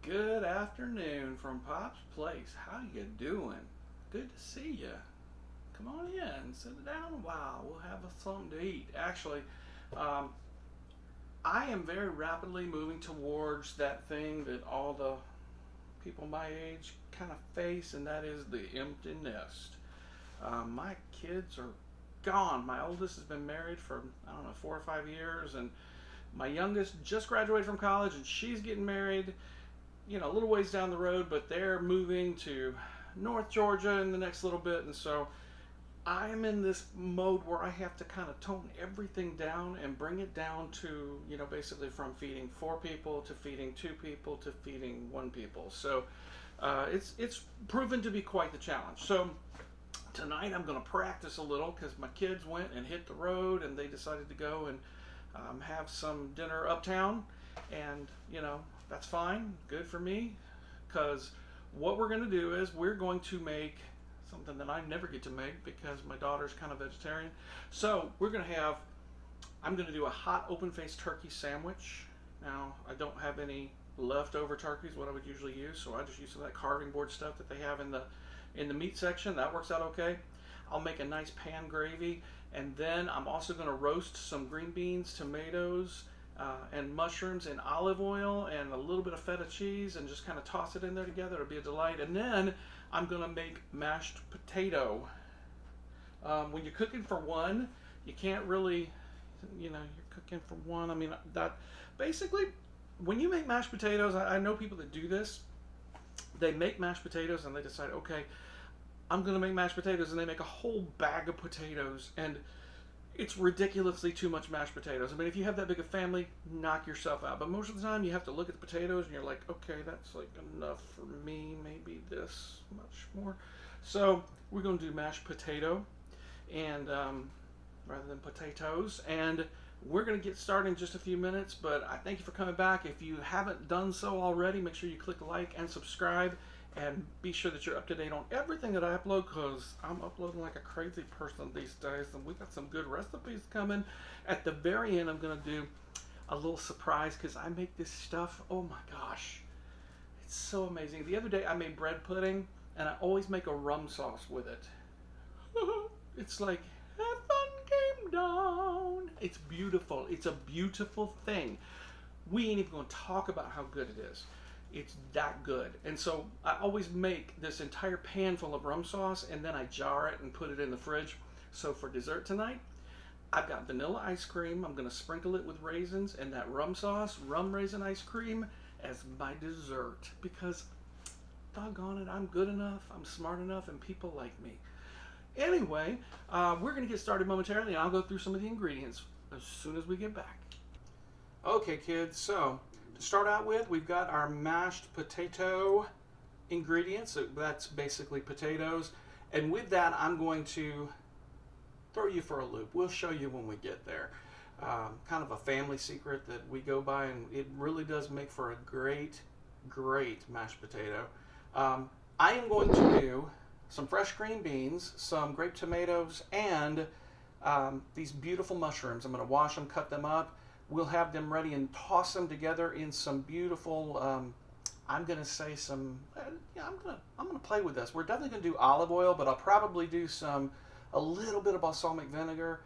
Good afternoon from Pop's Place. How you doing? Good to see you. Come on in, sit down a while. We'll have something to eat. Actually, I am very rapidly moving towards that thing that all the people my age kind of face, and that is the empty nest. My kids are gone. My oldest has been married for, I don't know, 4 or 5 years, and my youngest just graduated from college, and she's getting married, a little ways down the road, but they're moving to North Georgia in the next little bit, and so I am in this mode where I have to kind of tone everything down and bring it down to, basically from feeding 4 people to feeding 2 people to feeding 1 people. So it's proven to be quite the challenge. So tonight I'm going to practice a little because my kids went and hit the road and they decided to go and have some dinner uptown, and that's fine, good for me, because what we're going to do is we're going to make something that I never get to make because my daughter's kind of vegetarian. So I'm going to do a hot open-faced turkey sandwich. Now, I don't have any leftover turkeys, what I would usually use, so I just use some of that carving board stuff that they have in the meat section. That works out okay. I'll make a nice pan gravy, and then I'm also going to roast some green beans, tomatoes, and mushrooms in olive oil and a little bit of feta cheese, and just kind of toss it in there together. It'll be a delight. And then I'm going to make mashed potato. When you're cooking for one, you can't really, you're cooking for one. I mean, that basically, when you make mashed potatoes, I know people that do this. They make mashed potatoes and they decide, okay, I'm going to make mashed potatoes, and they make a whole bag of potatoes, and it's ridiculously too much mashed potatoes. I mean, if you have that big a family, knock yourself out. But most of the time, you have to look at the potatoes, and you're like, okay, that's like enough for me, maybe this much more. So we're going to do mashed potato, and rather than potatoes, and we're going to get started in just a few minutes, but I thank you for coming back. If you haven't done so already, make sure you click like and subscribe, and be sure that you're up to date on everything that I upload, because I'm uploading like a crazy person these days, and we got some good recipes coming. At the very end, I'm going to do a little surprise, because I make this stuff, oh my gosh, it's so amazing. The other day I made bread pudding, and I always make a rum sauce with it. It's like heaven came down. It's beautiful. It's a beautiful thing. We ain't even going to talk about how good it is. It's that good. And so I always make this entire pan full of rum sauce, and then I jar it and put it in the fridge. So for dessert tonight, I've got vanilla ice cream. I'm going to sprinkle it with raisins and that rum sauce, rum raisin ice cream, as my dessert, because doggone it, I'm good enough, I'm smart enough, and people like me. Anyway, we're going to get started momentarily, and I'll go through some of the ingredients as soon as we get back. Okay, kids, so to start out with, we've got our mashed potato ingredients. So that's basically potatoes. And with that, I'm going to throw you for a loop. We'll show you when we get there. Kind of a family secret that we go by, and it really does make for a great, great mashed potato. I am going to do some fresh green beans, some grape tomatoes, and these beautiful mushrooms. I'm going to wash them, cut them up. We'll have them ready and toss them together in some beautiful, I'm going to say some, I'm going to play with this. We're definitely going to do olive oil, but I'll probably do a little bit of balsamic vinegar,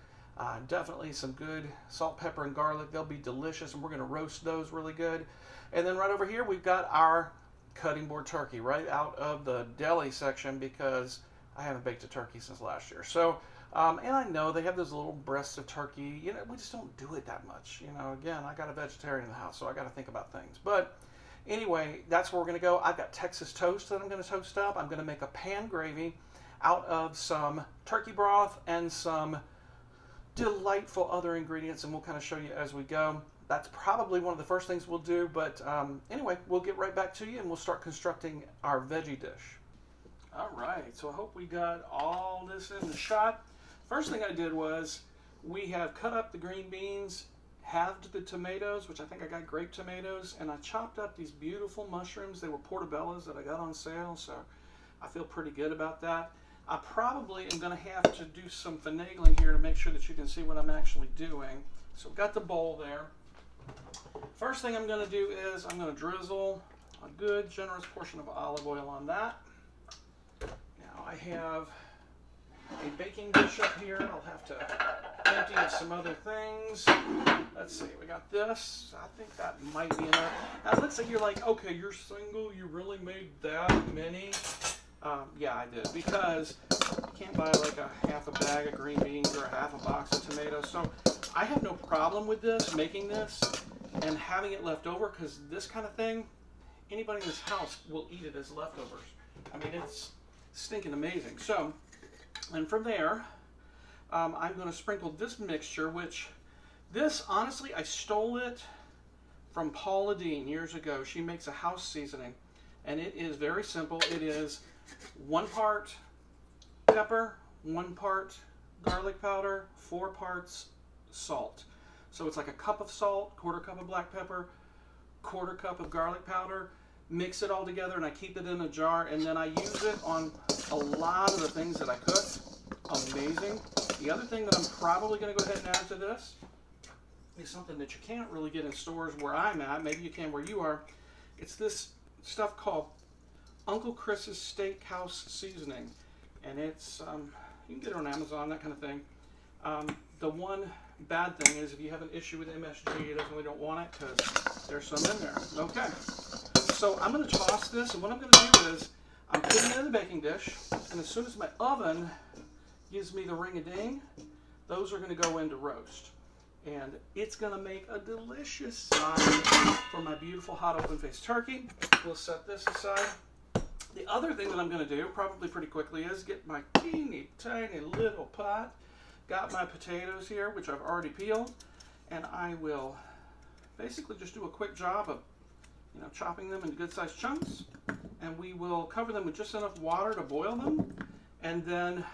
definitely some good salt, pepper, and garlic. They'll be delicious, and we're going to roast those really good. And then right over here, we've got our cutting board turkey right out of the deli section, because I haven't baked a turkey since last year. So, and I know they have those little breasts of turkey. We just don't do it that much. Again, I got a vegetarian in the house, so I got to think about things. But anyway, that's where we're going to go. I've got Texas toast that I'm going to toast up. I'm going to make a pan gravy out of some turkey broth and some delightful other ingredients, and we'll kind of show you as we go. That's probably one of the first things we'll do, but anyway, we'll get right back to you, and we'll start constructing our veggie dish. All right, so I hope we got all this in the shot. First thing I did was, we have cut up the green beans, halved the tomatoes, which I think I got grape tomatoes, and I chopped up these beautiful mushrooms. They were portobellos that I got on sale, so I feel pretty good about that. I probably am going to have to do some finagling here to make sure that you can see what I'm actually doing. So I've got the bowl there. First thing I'm going to do is I'm going to drizzle a good generous portion of olive oil on that. Now I have a baking dish up here. I'll have to empty of some other things. Let's see, we got this. I think that might be enough. Now let's say you're like, okay, you're single, you really made that many? Yeah, I did, because you can't buy like a half a bag of green beans or a half a box of tomatoes. So I have no problem with this, making this and having it left over, because this kind of thing, anybody in this house will eat it as leftovers. I mean, it's stinking amazing. So, and from there, I'm going to sprinkle this mixture, which this, honestly, I stole it from Paula Deen years ago. She makes a house seasoning, and it is very simple. It is 1 part pepper, 1 part garlic powder, 4 parts salt. So it's like a cup of salt, 1/4 cup of black pepper, 1/4 cup of garlic powder. Mix it all together, and I keep it in a jar, and then I use it on a lot of the things that I cook. Amazing. The other thing that I'm probably going to go ahead and add to this is something that you can't really get in stores where I'm at. Maybe you can where you are. It's this stuff called Uncle Chris's Steakhouse Seasoning, and it's you can get it on Amazon, that kind of thing. The one bad thing is if you have an issue with MSG, you definitely don't want it because there's some in there. Okay, so I'm going to toss this, and what I'm going to do is I'm putting it in the baking dish, and as soon as my oven gives me the ring-a-ding, those are going to go into roast. And it's going to make a delicious side for my beautiful hot open-faced turkey. We'll set this aside. The other thing that I'm going to do, probably pretty quickly, is get my teeny tiny little pot. Got my potatoes here, which I've already peeled, and I will basically just do a quick job of, chopping them into good-sized chunks, and we will cover them with just enough water to boil them, and then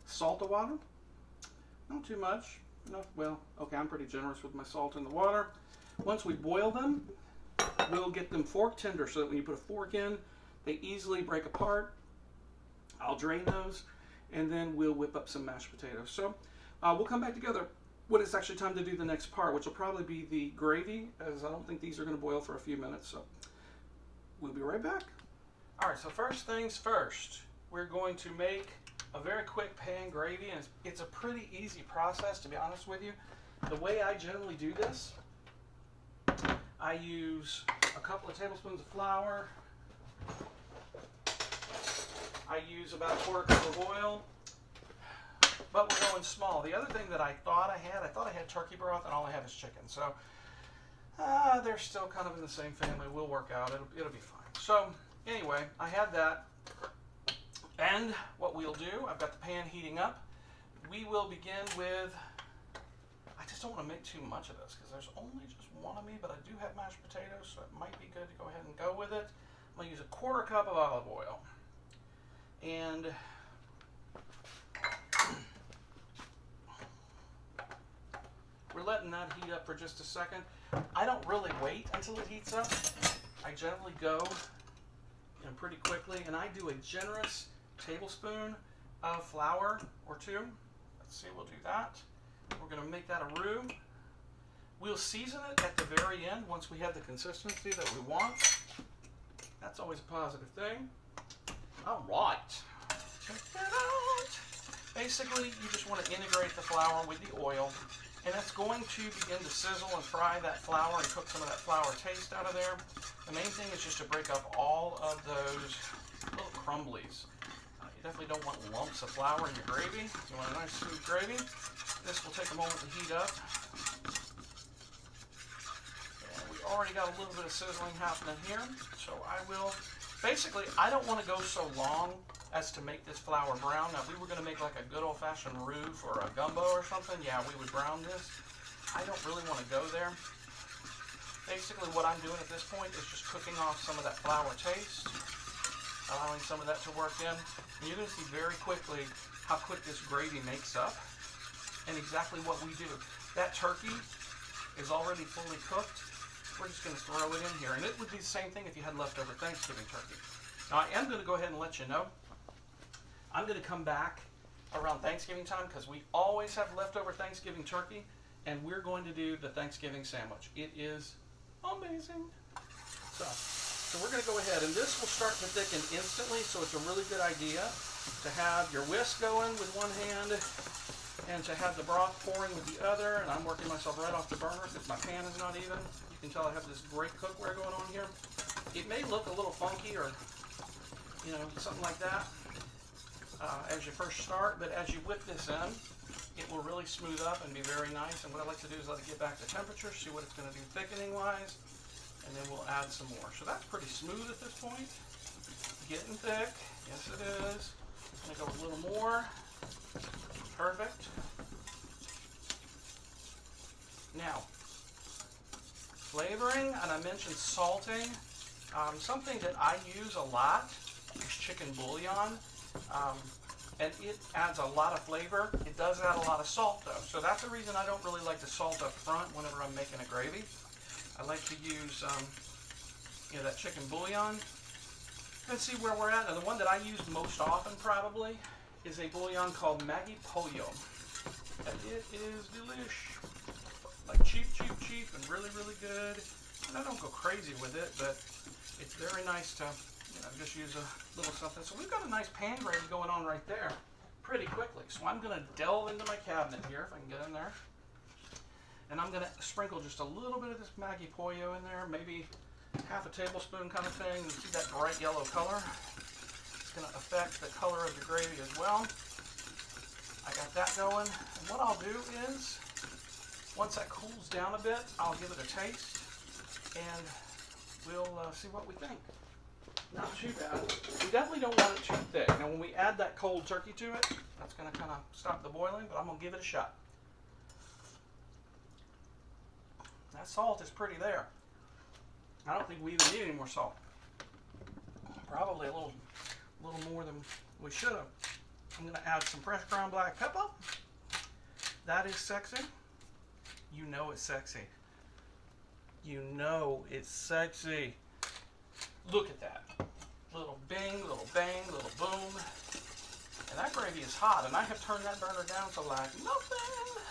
salt the water. Not too much. Enough. Well, okay, I'm pretty generous with my salt in the water. Once we boil them, we'll get them fork tender so that when you put a fork in, they easily break apart. I'll drain those, and then we'll whip up some mashed potatoes. So we'll come back together when it's actually time to do the next part, which will probably be the gravy, as I don't think these are going to boil for a few minutes. So we'll be right back. All right, so first things first, we're going to make a very quick pan gravy, and it's a pretty easy process, to be honest with you. The way I generally do this, I use a couple of tablespoons of flour. I use about 1/4 cup of oil, but we're going small. The other thing that I thought I had turkey broth, and all I have is chicken. So they're still kind of in the same family. We'll work out. It'll be fine. So anyway, I had that. And what we'll do, I've got the pan heating up. We will begin with, I just don't want to make too much of this because there's only just one of me, but I do have mashed potatoes, so it might be good to go ahead and go with it. I'm going to use a 1/4 cup of olive oil. And we're letting that heat up for just a second. I don't really wait until it heats up. I generally go pretty quickly, and I do a generous tablespoon of flour or 2. Let's see, we'll do that. We're going to make that a roux. We'll season it at the very end once we have the consistency that we want. That's always a positive thing. All right. Check that out. Basically, you just want to integrate the flour with the oil, and that's going to begin to sizzle and fry that flour and cook some of that flour taste out of there. The main thing is just to break up all of those little crumblies. You definitely don't want lumps of flour in your gravy. You want a nice smooth gravy. This will take a moment to heat up. And we already got a little bit of sizzling happening here. So I don't want to go so long as to make this flour brown. Now, if we were going to make like a good old-fashioned roux for a gumbo or something, yeah, we would brown this. I don't really want to go there. Basically, what I'm doing at this point is just cooking off some of that flour taste, allowing some of that to work in. And you're going to see very quickly how quick this gravy makes up and exactly what we do. That turkey is already fully cooked. We're just going to throw it in here. And it would be the same thing if you had leftover Thanksgiving turkey. Now, I am going to go ahead and let you know, I'm going to come back around Thanksgiving time because we always have leftover Thanksgiving turkey, and we're going to do the Thanksgiving sandwich. It is amazing. So we're going to go ahead, and this will start to thicken instantly, so it's a really good idea to have your whisk going with one hand and to have the broth pouring with the other. And I'm working myself right off the burner because my pan is not even. You can tell I have this great cookware going on here. It may look a little funky or, you know, something like that as you first start, but as you whip this in, it will really smooth up and be very nice. And what I like to do is let it get back to temperature, see what it's going to do thickening wise, and then we'll add some more. So that's pretty smooth at this point. Getting thick. Yes, it is. I'm going to go a little more. Perfect. Now, flavoring, and I mentioned salting. Something that I use a lot is chicken bouillon. And it adds a lot of flavor. It does add a lot of salt though. So that's the reason I don't really like to salt up front whenever I'm making a gravy. I like to use you know, that chicken bouillon. Let's see where we're at. And the one that I use most often probably is a bouillon called Maggi Pollo. And it is delish. Like cheap and really, really good. And I don't go crazy with it, but it's very nice to, you know, just use a little something. So we've got a nice pan gravy going on right there pretty quickly. So I'm going to delve into my cabinet here, if I can get in there. And I'm going to sprinkle just a little bit of this Maggi Pollo in there, maybe half a tablespoon kind of thing. You see that bright yellow color? It's going to affect the color of your gravy as well. I got that going. And what I'll do is, once that cools down a bit, I'll give it a taste and we'll see what we think. Not too bad. We definitely don't want it too thick. Now when we add that cold turkey to it, that's going to kind of stop the boiling, but I'm going to give it a shot. That salt is pretty there. I don't think we even need any more salt. Probably a little more than we should have. I'm going to add some fresh ground black pepper. That is sexy. You know it's sexy. You know it's sexy. Look at that. Little bing, little bang, little boom. And that gravy is hot, and I have turned that burner down to like nothing.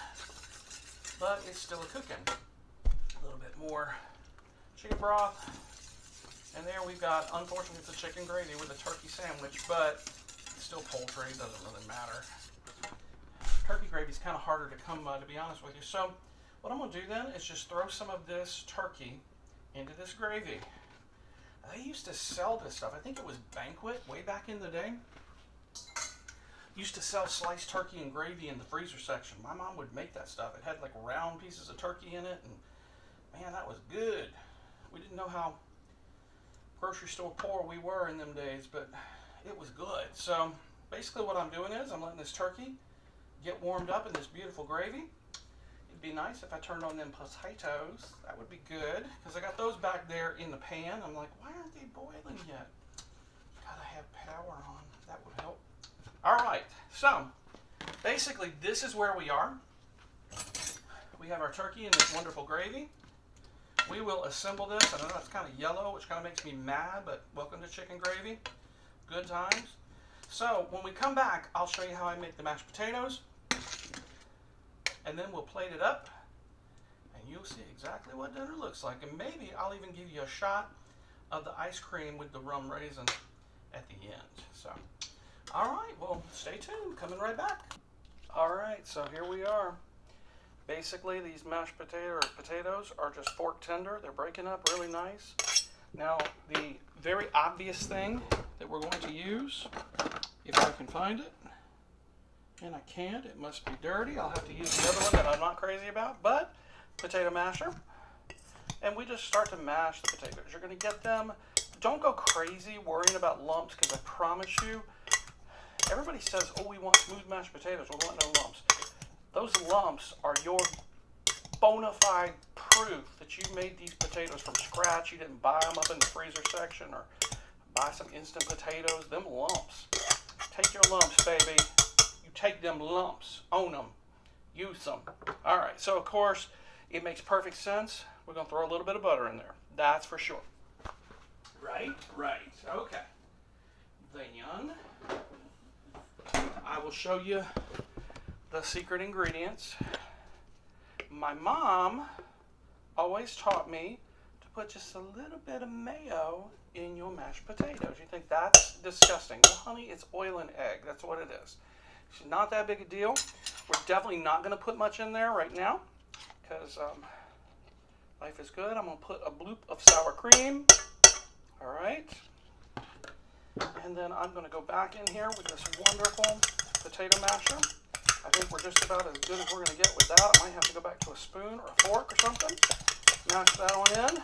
But it's still a cooking. A little bit more chicken broth. And there we've got, unfortunately, it's a chicken gravy with a turkey sandwich, but it's still poultry, it doesn't really matter. Turkey gravy is kind of harder to come by, to be honest with you. So what I'm going to do then is just throw some of this turkey into this gravy. They used to sell this stuff. I think it was Banquet way back in the day. Used to sell sliced turkey and gravy in the freezer section. My mom would make that stuff. It had like round pieces of turkey in it, and man, that was good. We didn't know how grocery store poor we were in them days, but it was good. So basically what I'm doing is I'm letting this turkey get warmed up in this beautiful gravy. It'd be nice if I turned on them potatoes. That would be good, because I got those back there in the pan. I'm like, why aren't they boiling yet? Gotta have power on. That would help. All right, so basically this is where we are. We have our turkey in this wonderful gravy. We will assemble this. I know that's kind of yellow, which kind of makes me mad, but welcome to chicken gravy. Good times. So when we come back, I'll show you how I make the mashed potatoes. And then we'll plate it up, and you'll see exactly what dinner looks like. And maybe I'll even give you a shot of the ice cream with the rum raisin at the end. So, all right, well, stay tuned. Coming right back. All right, so here we are. Basically, these mashed potatoes are just fork tender. They're breaking up really nice. Now, the very obvious thing that we're going to use, if I can find it, and I can't, it must be dirty. I'll have to use the other one that I'm not crazy about, but potato masher. And we just start to mash the potatoes. You're going to get them. Don't go crazy worrying about lumps, because I promise you, everybody says, oh, we want smooth mashed potatoes. We want no lumps. Those lumps are your bona fide proof that you made these potatoes from scratch. You didn't buy them up in the freezer section or buy some instant potatoes. Them lumps. Take your lumps, baby. Take them lumps, own them, use them. All right, so of course, it makes perfect sense. We're going to throw a little bit of butter in there. That's for sure. Right. Okay. Then I will show you the secret ingredients. My mom always taught me to put just a little bit of mayo in your mashed potatoes. You think that's disgusting. Well, honey, it's oil and egg. That's what it is. It's not that big a deal. We're definitely not going to put much in there right now because life is good. I'm going to put a bloop of sour cream. All right. And then I'm going to go back in here with this wonderful potato masher. I think we're just about as good as we're going to get with that. I might have to go back to a spoon or a fork or something. Mash that on in.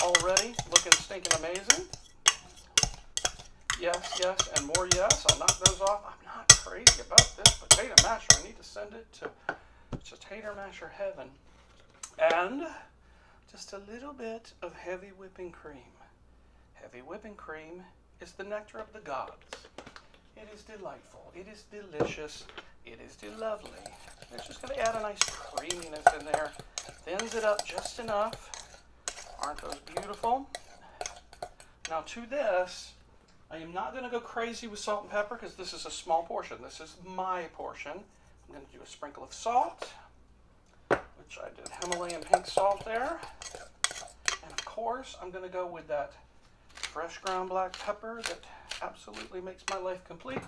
Already looking stinking amazing. Yes, yes, and more yes. I'll knock those off. I'm not crazy about this potato masher. I need to send it to potato masher heaven. And just a little bit of heavy whipping cream. Heavy whipping cream is the nectar of the gods. It is delightful. It is delicious. It is lovely. It's just going to add a nice creaminess in there. Thins it up just enough. Aren't those beautiful? Now to this, I am not going to go crazy with salt and pepper because this is a small portion. This is my portion. I'm going to do a sprinkle of salt, which I did Himalayan pink salt there. And of course, I'm going to go with that fresh ground black pepper that absolutely makes my life complete.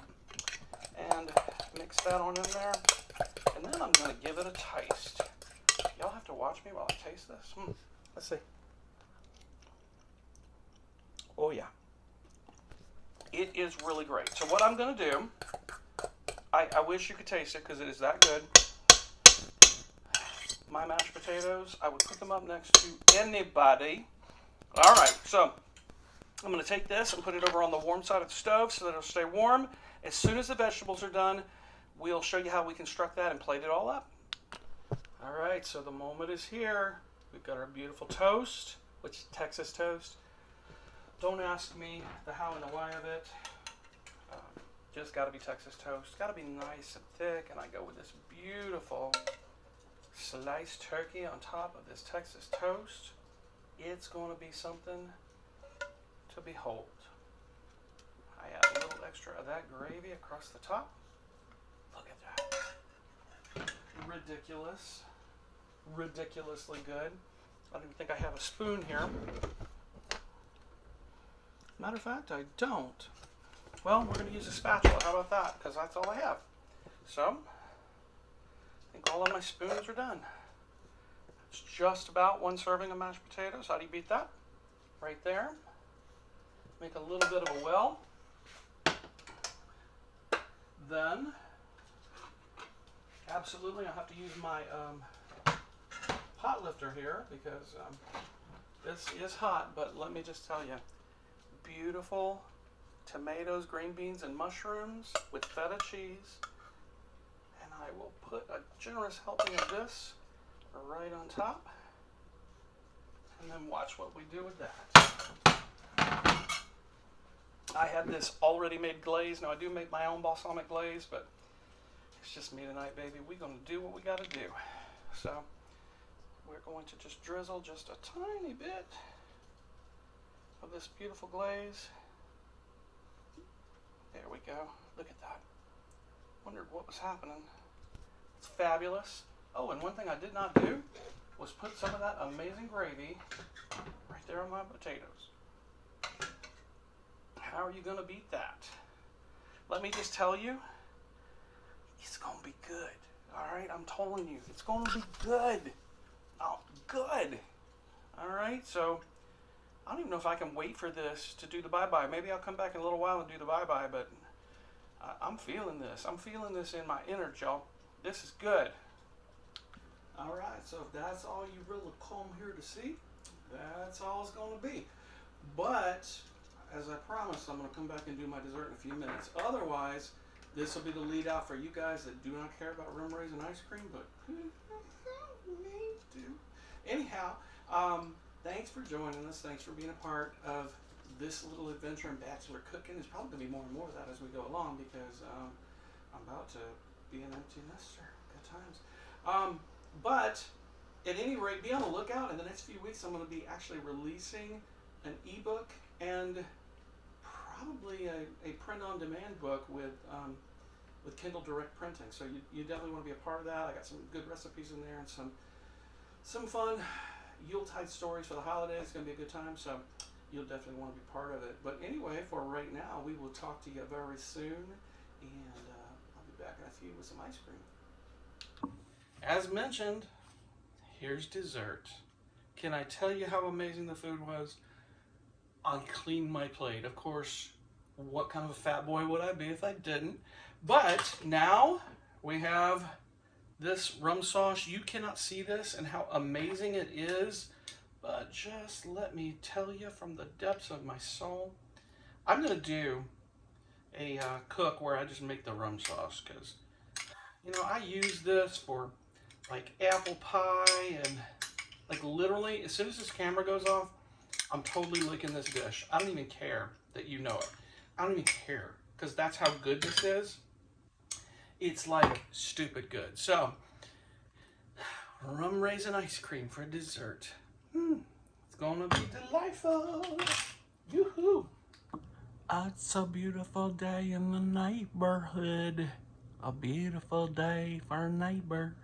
And mix that on in there. And then I'm going to give it a taste. Y'all have to watch me while I taste this. Let's see. Oh yeah. It is really great. So what I'm going to do, I wish you could taste it because it is that good. My mashed potatoes, I would put them up next to anybody. All right, so I'm going to take this and put it over on the warm side of the stove so that it'll stay warm. As soon as the vegetables are done, we'll show you how we construct that and plate it all up. All right, so the moment is here. We've got our beautiful toast, which is Texas toast. Don't ask me the how and the why of it. Just got to be Texas toast. Got to be nice and thick, and I go with this beautiful sliced turkey on top of this Texas toast. It's going to be something to behold. I add a little extra of that gravy across the top. Look at that. Ridiculous. Ridiculously good. I don't even think I have a spoon here. Matter of fact, I don't. Well, we're going to use a spatula. How about that? Because that's all I have. So, I think all of my spoons are done. It's just about one serving of mashed potatoes. How do you beat that? Right there. Make a little bit of a well. Then, absolutely, I'll have to use my pot lifter here because this is hot, but let me just tell you, beautiful tomatoes, green beans, and mushrooms with feta cheese. And I will put a generous helping of this right on top. And then watch what we do with that. I had this already made glaze. Now I do make my own balsamic glaze, but it's just me tonight, baby. We're going to do what we got to do. So we're going to just drizzle just a tiny bit of this beautiful glaze. There we go. Look at that. Wondered what was happening. It's fabulous. Oh, and one thing I did not do was put some of that amazing gravy right there on my potatoes. How are you going to beat that? Let me just tell you, it's going to be good. All right, I'm telling you, it's going to be good. Oh, good. All right, so I don't even know if I can wait for this to do the bye-bye. Maybe I'll come back in a little while and do the bye-bye, but I'm feeling this. I'm feeling this in my innards, y'all. This is good. All right, so if that's all you really come here to see, that's all it's going to be. But as I promised, I'm going to come back and do my dessert in a few minutes. Otherwise, this will be the lead out for you guys that do not care about rum raisin ice cream, but me do. Anyhow, thanks for joining us. Thanks for being a part of this little adventure in bachelor cooking. There's probably going to be more and more of that as we go along because I'm about to be an empty nester. Good times. But at any rate, be on the lookout. In the next few weeks, I'm going to be actually releasing an ebook and probably a print-on-demand book with Kindle Direct Printing. So you definitely want to be a part of that. I got some good recipes in there and some fun Yuletide stories for the holidays. It's going to be a good time, so you'll definitely want to be part of it. But anyway, for right now, we will talk to you very soon, and I'll be back in a few with some ice cream. As mentioned, here's dessert. Can I tell you how amazing the food was? I cleaned my plate. Of course, what kind of a fat boy would I be if I didn't? But now we have this rum sauce. You cannot see this and how amazing it is, but just let me tell you from the depths of my soul, I'm gonna do a cook where I just make the rum sauce, because you know I use this for like apple pie, and like literally as soon as this camera goes off, I'm totally licking this dish. I don't even care that you know it. I don't even care, because that's how good this is. It's like stupid good. So, rum raisin ice cream for dessert. It's gonna be delightful. Yoo-hoo. It's a beautiful day in the neighborhood. A beautiful day for a neighbor.